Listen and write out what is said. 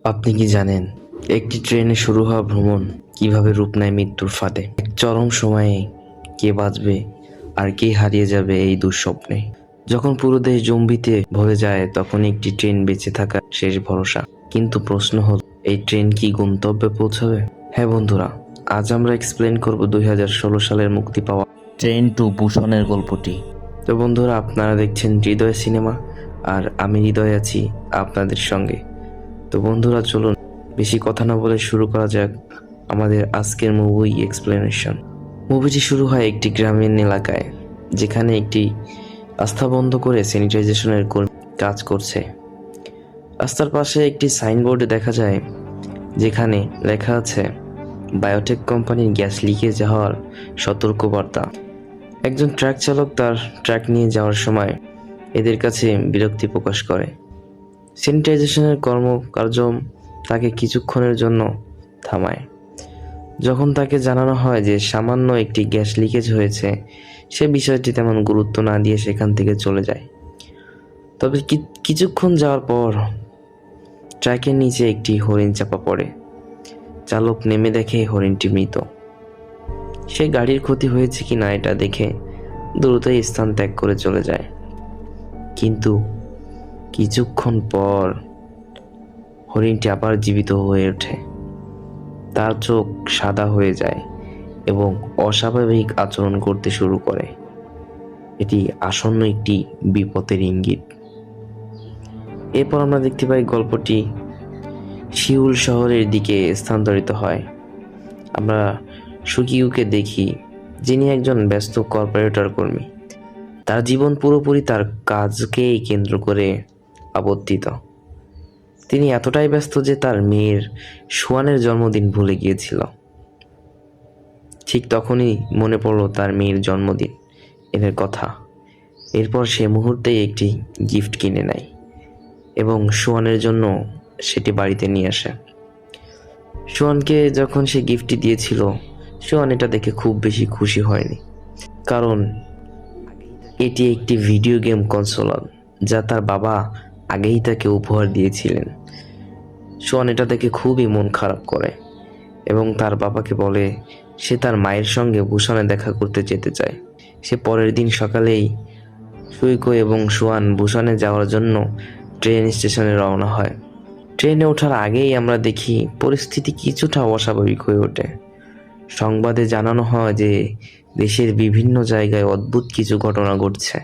আপনি কি জানেন একটি ট্রেনে শুরু হওয়া ভ্রমণ কিভাবে রূপ নেয় মৃত্যুর ফাঁদে? এক চরম সময়ে কে বাঁচবে আর কে হারিয়ে যাবে এই দুঃস্বপ্নে। যখন পুরো দেশ জম্বিতে ভরে যায় তখন একটি ট্রেন বেঁচে থাকার শেষ ভরসা। কিন্তু প্রশ্ন হল, এই ট্রেন কি গন্তব্যে পৌঁছাবে? হ্যাঁ বন্ধুরা, আজ আমরা এক্সপ্লেন করব 2016 সালের মুক্তি পাওয়া ট্রেন টু বুসানের গল্পটি। তো বন্ধুরা, আপনারা দেখছেন হৃদয় সিনেমা আর আমি হৃদয় আছি আপনাদের সঙ্গে। তো বন্ধুরা, চলুন বেশি কথা না বলে শুরু করা যাক আমাদের আজকের মুভি এক্সপ্লেনেশন। মুভিটি শুরু হয় একটি গ্রামীণ এলাকায়, যেখানে একটি রাস্তা বন্ধ করে স্যানিটাইজেশনের কাজ করছে। রাস্তার পাশে একটি সাইনবোর্ডে দেখা যায়, যেখানে লেখা আছে বায়োটেক কোম্পানির গ্যাস লিকেজ হওয়ার সতর্কবার্তা। একজন ট্রাক চালক তার ট্রাক নিয়ে যাওয়ার সময় এদের কাছে বিরক্তি প্রকাশ করে। স্যানিটাইজেশনের কর্মকার্য তাকে কিছুক্ষণের জন্য থামায়। যখন তাকে জানানো হয় যে সামান্য একটি গ্যাস লিকেজ হয়েছে, সে বিষয়টি তেমন গুরুত্ব না দিয়ে সেখান থেকে চলে যায়। তবে কিছুক্ষণ যাওয়ার পর ট্রাকের নিচে একটি হরিণ চাপা পড়ে। চালক নেমে দেখে হরিণটি মৃত। সে গাড়ির ক্ষতি হয়েছে কিনা এটা দেখে দ্রুতই স্থান ত্যাগ করে চলে যায়। কিন্তু কিছুক্ষণ পর হরিণটি আবার জীবিত হয়ে ওঠে। তার চোখ সাদা হয়ে যায় এবং অস্বাভাবিক আচরণ করতে শুরু করে। এটি আসন্ন একটি বিপদের ইঙ্গিত। এরপর আমরা দেখতে পাই গল্পটি সিউল শহরের দিকে স্থানান্তরিত হয়। আমরা সুকিউকে দেখি, যিনি একজন ব্যস্ত কর্পোরেটর কর্মী। তার জীবন পুরোপুরি তার কাজকেই কেন্দ্র করে আবর্তিত। তিনি এতটাই ব্যস্ত যে তার মেয়ের সুয়ানের জন্মদিন ভুলে গিয়েছিল। ঠিক তখনই মনে পড়ল তার মেয়ের জন্মদিন এর কথা। এরপর সে মুহূর্তেই একটি গিফট কিনে নেয় এবং সুয়ানের জন্য সেটি বাড়িতে নিয়ে আসে। সুয়ানকে যখন সে গিফটটি দিয়েছিল, সুয়ান এটা দেখে খুব বেশি খুশি হয়নি, কারণ এটি একটি ভিডিও গেম কনসোল যা তার বাবা আগেই তাকে উপহার দিয়েছিলেন। সুয়ান এটা দেখে খুবই মন খারাপ করে এবং তার বাবাকে বলে সে তার মায়ের সঙ্গে বুসানে দেখা করতে যেতে চায়। সে পরের দিন সকালেই সুইকো এবং সুয়ান বুসানে যাওয়ার জন্য ট্রেন স্টেশনে রওনা হয়। ট্রেনে ওঠার আগেই আমরা দেখি পরিস্থিতি কিছুটা অস্বাভাবিক হয়ে ওঠে। সংবাদে জানানো হয় যে দেশের বিভিন্ন জায়গায় অদ্ভুত কিছু ঘটনা ঘটছে।